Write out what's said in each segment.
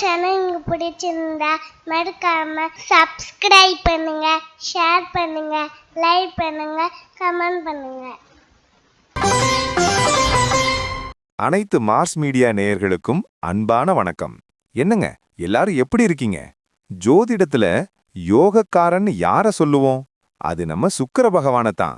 Channel உங்களுக்கு பிடிச்சிருந்தா மறக்காம சப்ஸ்கிரைப் பண்ணுங்க, ஷேர் பண்ணுங்க, லைக் பண்ணுங்க, கமெண்ட் பண்ணுங்க. அனைத்து மாஸ் மீடியா நேயர்களுக்கும் அன்பான வணக்கம். என்னங்க எல்லாரும் எப்படி இருக்கீங்க? ஜோதிடத்துல யோகக்காரன் யார சொல்லுவோம்? அது நம்ம சுக்கிர பகவானத்தான்.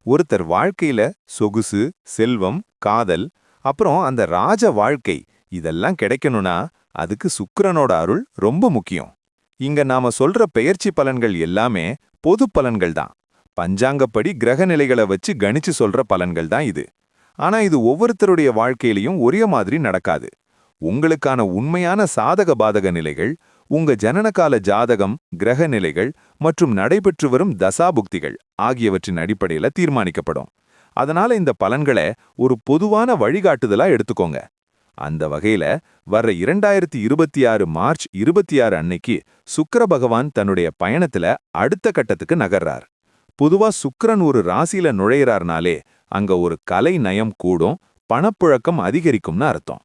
ஒருத்தர் வாழ்க்கையில சொகுசு, செல்வம், காதல், அப்புறம் அந்த ராஜ வாழ்க்கை இதெல்லாம் கிடைக்கணும்னா அதுக்கு சுக்கிரனோட அருள் ரொம்ப முக்கியம். இங்க நாம சொல்ற பெயர்ச்சி பலன்கள் எல்லாமே பொது பலன்கள் தான். பஞ்சாங்கப்படி கிரக நிலைகளை வச்சு கணிச்சு சொல்ற பலன்கள் தான் இது. ஆனா இது ஒவ்வொருத்தருடைய வாழ்க்கையிலையும் ஒரே மாதிரி நடக்காது. உங்களுக்கான உண்மையான சாதக பாதக நிலைகள் உங்க ஜனனகால ஜாதகம், கிரக நிலைகள் மற்றும் நடைபெற்று வரும் தசாபுக்திகள் ஆகியவற்றின் அடிப்படையில தீர்மானிக்கப்படும். அதனால இந்த பலன்களை ஒரு பொதுவான வழிகாட்டுதலா எடுத்துக்கோங்க. அந்த வகையில வர்ற 2026 மார்ச் 26 அன்னைக்கு சுக்கிர பகவான் தன்னுடைய பயணத்துல அடுத்த கட்டத்துக்கு நகர்றார். பொதுவா சுக்கிரன் ஒரு ராசியில நுழையிறார்னாலே அங்க ஒரு கலை நயம் கூடும், பணப்புழக்கம் அதிகரிக்கும்னு அர்த்தம்.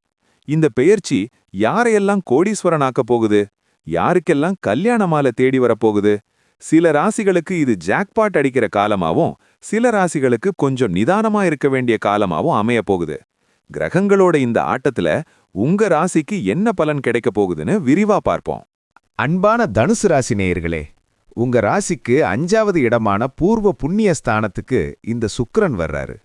இந்த பெயர்ச்சி யாரையெல்லாம் கோடீஸ்வரனாக்க போகுது, யாருக்கெல்லாம் கல்யாண மாலை தேடி வரப்போகுது? சில ராசிகளுக்கு இது ஜாக்பாட் அடிக்கிற காலமாவும், சில ராசிகளுக்கு கொஞ்சம் நிதானமா இருக்க வேண்டிய காலமாவும் அமைய போகுது. கிரகங்களோட இந்த ஆட்டத்துல உங்க ராசிக்கு என்ன பலன் கிடைக்க போகுதுன்னு விரிவா பார்ப்போம். அன்பான தனுசு ராசி நேயர்களே, உங்க ராசிக்கு 5வது இடமான பூர்வ புண்ணிய ஸ்தானத்துக்கு இந்த சுக்கிரன் வர்றாரு.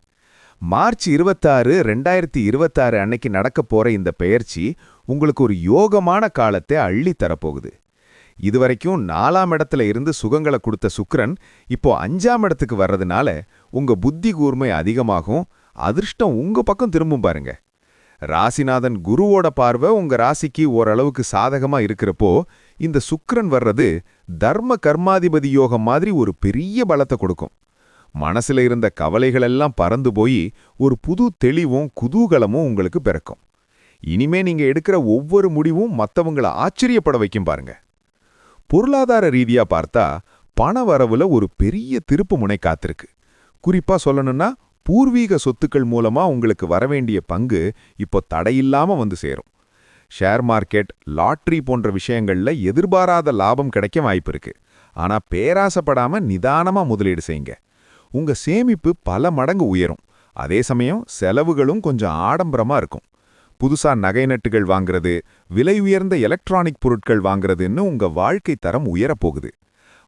மார்ச் 26, 2026 அன்னைக்கு நடக்க போற இந்த பெயர்ச்சி உங்களுக்கு ஒரு யோகமான காலத்தை அள்ளி தரப்போகுது. இதுவரைக்கும் 4ஆம் இடத்துல இருந்து சுகங்களை கொடுத்த சுக்கிரன் இப்போ 5ஆம் இடத்துக்கு வர்றதுனால உங்க புத்தி கூர்மை அதிகமாகும், அதிர்ஷ்டம் உங்க பக்கம் திரும்பும் பாருங்க. ராசிநாதன் குருவோட பார்வை உங்க ராசிக்கு ஓரளவுக்கு சாதகமா இருக்கிறப்போ இந்த சுக்கிரன் வர்றது தர்ம கர்மாதிபதி யோகம் மாதிரி ஒரு பெரிய பலத்தை கொடுக்கும். மனசுல இருந்த கவலைகளெல்லாம் பறந்து போய் ஒரு புது தெளிவும் குதூகலமும் உங்களுக்கு பிறக்கும். இனிமே நீங்க எடுக்கிற ஒவ்வொரு முடிவும் மத்தவங்கள ஆச்சரியப்பட வைக்கும் பாருங்க. பொருளாதார ரீதியா பார்த்தா பண வரவுல ஒரு பெரிய திருப்பு முனை காத்திருக்கு. குறிப்பா சொல்லணும்னா பூர்வீக சொத்துக்கள் மூலமா உங்களுக்கு வரவேண்டிய பங்கு இப்போ தடையில்லாம வந்து சேரும். ஷேர் மார்க்கெட், லாட்ரி போன்ற விஷயங்கள்ல எதிர்பாராத லாபம் கிடைக்க வாய்ப்பு இருக்கு. ஆனா பேராசப்படாம நிதானமா முதலீடு செய்யுங்க. உங்க சேமிப்பு பல மடங்கு உயரும். அதே சமயம் செலவுகளும் கொஞ்சம் ஆடம்பரமா இருக்கும். புதுசா நகை நட்டுகள் வாங்குறது, விலை உயர்ந்த எலக்ட்ரானிக் பொருட்கள் வாங்குறதுன்னு உங்க வாழ்க்கை தரம் உயரப்போகுது.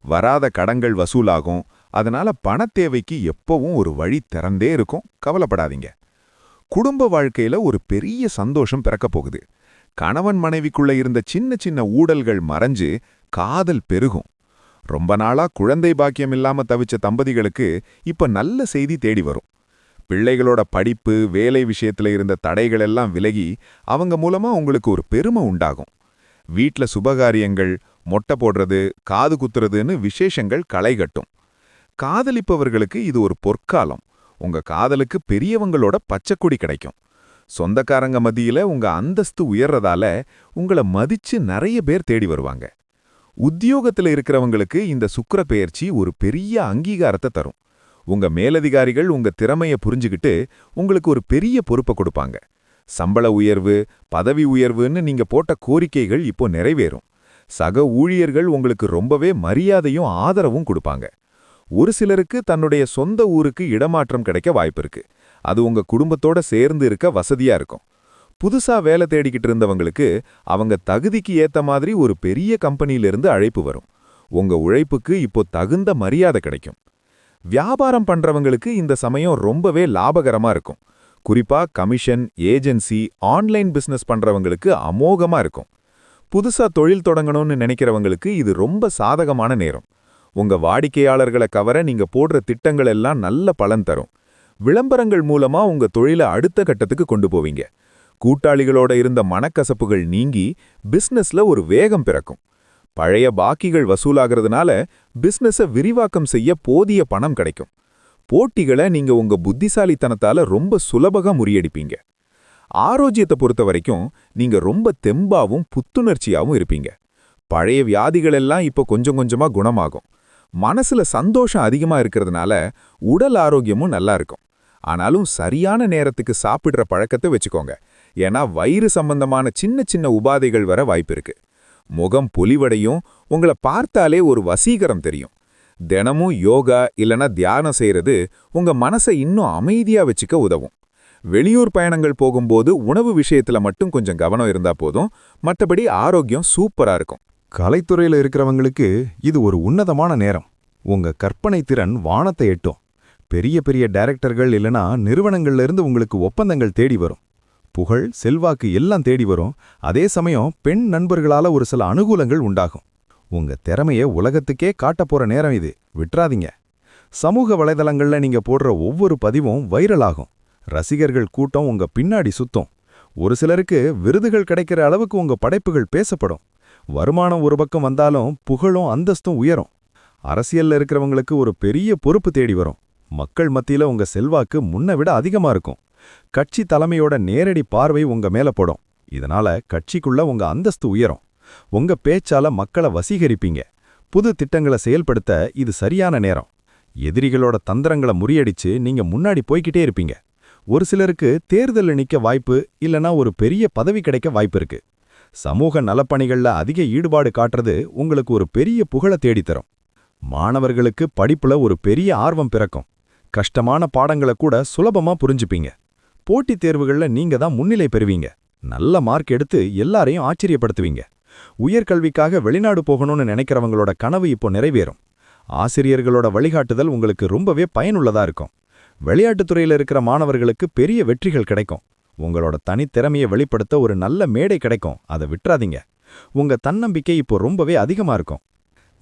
வராத கடன்கள் வசூலாகும். அதனால பணத்தேவைக்கு எப்பவும் ஒரு வழி திறந்தே இருக்கும், கவலைப்படாதீங்க. குடும்ப வாழ்க்கையில ஒரு பெரிய சந்தோஷம் பிறக்கப் போகுது. கணவன் மனைவிக்குள்ள இருந்த சின்ன சின்ன ஊடல்கள் மறைஞ்சு காதல் பெருகும். ரொம்ப நாளா குழந்தை பாக்கியம் இல்லாம தவிச்ச தம்பதிகளுக்கு இப்ப நல்ல செய்தி தேடி வரும். பிள்ளைகளோட படிப்பு, வேலை விஷயத்துல இருந்த தடைகள் எல்லாம் விலகி அவங்க மூலமா உங்களுக்கு ஒரு பெருமை உண்டாகும். வீட்ல சுபகாரியங்கள், மொட்டை போடுறது, காது குத்துறதுன்னு விசேஷங்கள் களைகட்டும். காதலிப்பவர்களுக்கு இது ஒரு பொற்காலம். உங்க காதலுக்கு பெரியவங்களோட பச்சைக்குடி கிடைக்கும். சொந்தக்காரங்க மத்தியில உங்க அந்தஸ்து உயர்றதால உங்களை மதிச்சு நிறைய பேர் தேடி வருவாங்க. உத்தியோகத்துல இருக்கிறவங்களுக்கு இந்த சுக்கிர பெயர்ச்சி ஒரு பெரிய அங்கீகாரத்தை தரும். உங்க மேலதிகாரிகள் உங்க திறமைய புரிஞ்சுக்கிட்டு உங்களுக்கு ஒரு பெரிய பொறுப்பை கொடுப்பாங்க. சம்பள உயர்வு, பதவி உயர்வுன்னு நீங்க போட்ட கோரிக்கைகள் இப்போ நிறைவேறும். சக ஊழியர்கள் உங்களுக்கு ரொம்பவே மரியாதையும் ஆதரவும் கொடுப்பாங்க. ஒரு சிலருக்கு தன்னுடைய சொந்த ஊருக்கு இடமாற்றம் கிடைக்க வாய்ப்பு இருக்கு. அது உங்க குடும்பத்தோட சேர்ந்து இருக்க வசதியா இருக்கும். புதுசா வேலை தேடிக்கிட்டு இருந்தவங்களுக்கு அவங்க தகுதிக்கு ஏத்த மாதிரி ஒரு பெரிய கம்பெனியிலிருந்து அழைப்பு வரும். உங்க உழைப்புக்கு இப்போ தகுந்த மரியாதை கிடைக்கும். வியாபாரம் பண்றவங்களுக்கு இந்த சமயம் ரொம்பவே லாபகரமா இருக்கும். குறிப்பா கமிஷன், ஏஜென்சி, ஆன்லைன் பிசினஸ் பண்றவங்களுக்கு அமோகமா இருக்கும். புதுசா தொழில் தொடங்கணும்னு நினைக்கிறவங்களுக்கு இது ரொம்ப சாதகமான நேரம். உங்க வாடிக்கையாளர்களை கவர நீங்க போடுற திட்டங்கள் எல்லாம் நல்ல பலன் தரும். விளம்பரங்கள் மூலமா உங்க தொழிலை அடுத்த கட்டத்துக்கு கொண்டு போவீங்க. கூட்டாளிகளோட இருந்த மனக்கசப்புகள் நீங்கி பிசினஸ்ல ஒரு வேகம் பிறக்கும். பழைய பாக்கிகள் வசூலாகிறதுனால பிசினஸை விரிவாக்கம் செய்ய போதிய பணம் கிடைக்கும். போட்டிகளை நீங்க உங்க புத்திசாலித்தனத்தால ரொம்ப சுலபமா முறியடிப்பீங்க. ஆரோக்கியத்தை பொறுத்த வரைக்கும் நீங்க ரொம்ப தெம்பாவும் புத்துணர்ச்சியாவும் இருப்பீங்க. பழைய வியாதிகள் எல்லாம் இப்போ கொஞ்சம் கொஞ்சமா குணமாகும். மனசுல சந்தோஷம் அதிகமா இருக்கிறதுனால உடல் ஆரோக்கியமும் நல்லா இருக்கும். ஆனாலும் சரியான நேரத்துக்கு சாப்பிடுற பழக்கத்தை வச்சுக்கோங்க. ஏன்னா வயிறு சம்பந்தமான சின்ன சின்ன உபாதைகள் வர வாய்ப்பு இருக்கு. முகம் பொலிவடையும், உங்களை பார்த்தாலே ஒரு வசீகரம் தெரியும். தினமும் யோகா இல்லனா தியானம் செய்யறது உங்க மனசை இன்னும் அமைதியா வச்சுக்க உதவும். வெளியூர் பயணங்கள் போகும்போது உணவு விஷயத்துல மட்டும் கொஞ்சம் கவனம் இருந்தா போதும், மற்றபடி ஆரோக்கியம் சூப்பரா இருக்கும். கலைத்துறையில இருக்கிறவங்களுக்கு இது ஒரு உன்னதமான நேரம். உங்க கற்பனை திறன் வானத்தை எட்டும். பெரிய பெரிய டைரக்டர்கள் இல்லனா நிறுவனங்கள்ல இருந்து உங்களுக்கு ஒப்பந்தங்கள் தேடி வரும். புகழ், செல்வாக்கு எல்லாம் தேடி வரும். அதே சமயம் பெண் நண்பர்களால ஒரு சில அனுகூலங்கள் உண்டாகும். உங்க திறமைய உலகத்துக்கே காட்டப் போற நேரம் இது, விட்றாதீங்க. சமூக வலைதளங்கள்ல நீங்க போடுற ஒவ்வொரு பதிவும் வைரல் ஆகும். ரசிகர்கள் கூட்டம் உங்க பின்னாடி சுத்தும். ஒரு சிலருக்கு விருதுகள் கிடைக்கிற அளவுக்கு உங்க படைப்புகள் பேசப்படும். வருமானம் ஒரு பக்கம் வந்தாலும் புகழும் அந்தஸ்தும் உயரும். அரசியல்ல இருக்கிறவங்களுக்கு ஒரு பெரிய பொறுப்பு தேடி வரும். மக்கள் மத்தியில உங்க செல்வாக்கு முன்ன விட அதிகமா இருக்கும். கட்சி தலைமையோட நேரடி பார்வை உங்க மேல படும். இதனால கட்சிக்குள்ள உங்க அந்தஸ்து உயரும். உங்க பேச்சால மக்களை வசீகரிப்பீங்க. புது திட்டங்களை செயல்படுத்த இது சரியான நேரம். எதிரிகளோட தந்திரங்களை முறியடிச்சு நீங்க முன்னாடி போய்கிட்டே இருப்பீங்க. ஒரு சிலருக்கு தேர்தல்ல நிக்க வாய்ப்பு இல்லனா ஒரு பெரிய பதவி கிடைக்க வாய்ப்பு இருக்கு. சமூக நலப்பணிகள்ல அதிக ஈடுபாடு காட்டுறது உங்களுக்கு ஒரு பெரிய புகழை தேடித்தரும். மாணவர்களுக்கு படிப்புல ஒரு பெரிய ஆர்வம் பிறக்கும். கஷ்டமான பாடங்களை கூட சுலபமா புரிஞ்சுப்பீங்க. போட்டித் தேர்வுகள்ல நீங்க தான் முன்னிலை பெறுவீங்க. நல்ல மார்க் எடுத்து எல்லாரையும் ஆச்சரியப்படுத்துவீங்க. உயர்கல்விக்காக வெளிநாடு போகணும்னு நினைக்கிறவங்களோட கனவு இப்போ நிறைவேறும். ஆசிரியர்களோட வழிகாட்டுதல் உங்களுக்கு ரொம்பவே பயனுள்ளதா இருக்கும். விளையாட்டுத்துறையில இருக்கிற மாணவர்களுக்கு பெரிய வெற்றிகள் கிடைக்கும். உங்களோட தனித்திறமையை வெளிப்படுத்த ஒரு நல்ல மேடை கிடைக்கும், அதை விட்டுறாதீங்க. உங்க தன்னம்பிக்கை இப்போ ரொம்பவே அதிகமா இருக்கும்.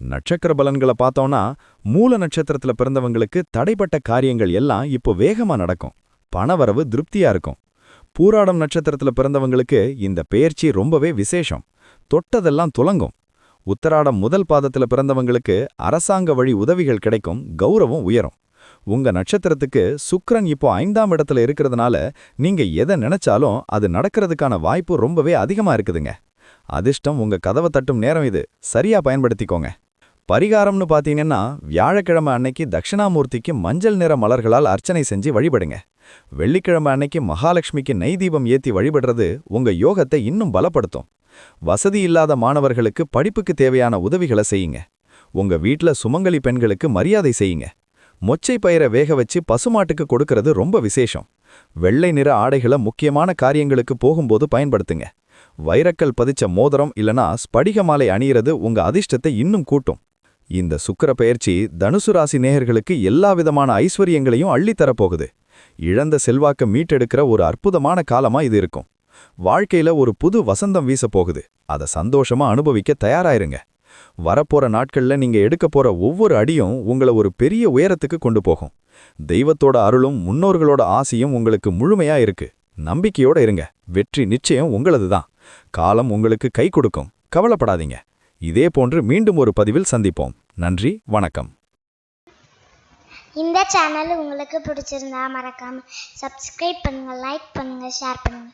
நட்சத்திர பலன்களை பார்த்தோம்னா, மூல நட்சத்திரத்துல பிறந்தவங்களுக்கு தடைப்பட்ட காரியங்கள் எல்லாம் இப்போ வேகமா நடக்கும். பணவரவு திருப்தியா இருக்கும். பூராடம் நட்சத்திரத்துல பிறந்தவங்களுக்கு இந்த பெயர்ச்சி ரொம்பவே விசேஷம். தொட்டதெல்லாம் துலங்கும். உத்தராடம் முதல் பாதத்துல பிறந்தவங்களுக்கு அரசாங்க வழி உதவிகள் கிடைக்கும், கௌரவம் உயரும். உங்க நட்சத்திரத்துக்கு சுக்கிரன் இப்போ 5ஆம் இடத்துல இருக்கிறதுனால நீங்க எதை நினைச்சாலும் அது நடக்கிறதுக்கான வாய்ப்பு ரொம்பவே அதிகமா இருக்குதுங்க. அதிர்ஷ்டம் உங்க கதவை தட்டும் நேரம் இது, சரியா பயன்படுத்திக்கோங்க. பரிகாரம்னு பாத்தீங்கன்னா, வியாழக்கிழமை அன்னைக்கு தட்சிணாமூர்த்திக்கு மஞ்சள் நிற மலர்களால் அர்ச்சனை செஞ்சு வழிபடுங்க. வெள்ளிக்கிழமை அன்னைக்கு மகாலட்சுமிக்கு நெய் தீபம் ஏத்தி வழிபடுறது உங்க யோகத்தை இன்னும் பலப்படுத்தும். வசதி இல்லாத மாணவர்களுக்கு படிப்புக்கு தேவையான உதவிகளை செய்யுங்க. உங்க வீட்ல சுமங்கலி பெண்களுக்கு மரியாதை செய்யுங்க. மொச்சை பயிரை வேக வச்சு பசுமாட்டுக்கு கொடுக்கறது ரொம்ப விசேஷம். வெள்ளை நிற ஆடைகளை முக்கியமான காரியங்களுக்கு போகும்போது பயன்படுத்துங்க. வைரக்கல் பதிச்ச மோதிரம் இல்லனா ஸ்படிக மாலை அணியிறது உங்க அதிர்ஷ்டத்தை இன்னும் கூட்டும். இந்த சுக்கிர பெயர்ச்சி தனுசு ராசி நேயர்களுக்கு எல்லா விதமான ஐஸ்வர்யங்களையும் அள்ளித்தரப்போகுது. இழந்த செல்வாக்க மீட்டெடுக்கிற ஒரு அற்புதமான காலமா இது இருக்கும். வாழ்க்கையில ஒரு புது வசந்தம் வீச போகுது. அதை சந்தோஷமா அனுபவிக்க தயாராயிருங்க. வரப்போற நாட்கள்ல நீங்க எடுக்க போற ஒவ்வொரு அடியும் உங்களை ஒரு பெரிய உயரத்துக்கு கொண்டு போகும். தெய்வத்தோட அருளும் முன்னோர்களோட ஆசையும் உங்களுக்கு முழுமையா இருக்கு. நம்பிக்கையோட இருங்க. வெற்றி நிச்சயம் உங்களதுதான். காலம் உங்களுக்கு கை கொடுக்கும். கவலைப்படாதீங்க. இதே போன்று மீண்டும் ஒரு பதிவில் சந்திப்போம். நன்றி, வணக்கம். இந்த சேனல் உங்களுக்கு பிடிச்சிருந்தா மறக்காம சப்ஸ்கிரைப் பண்ணுங்க, லைக் பண்ணுங்க, ஷேர் பண்ணுங்க.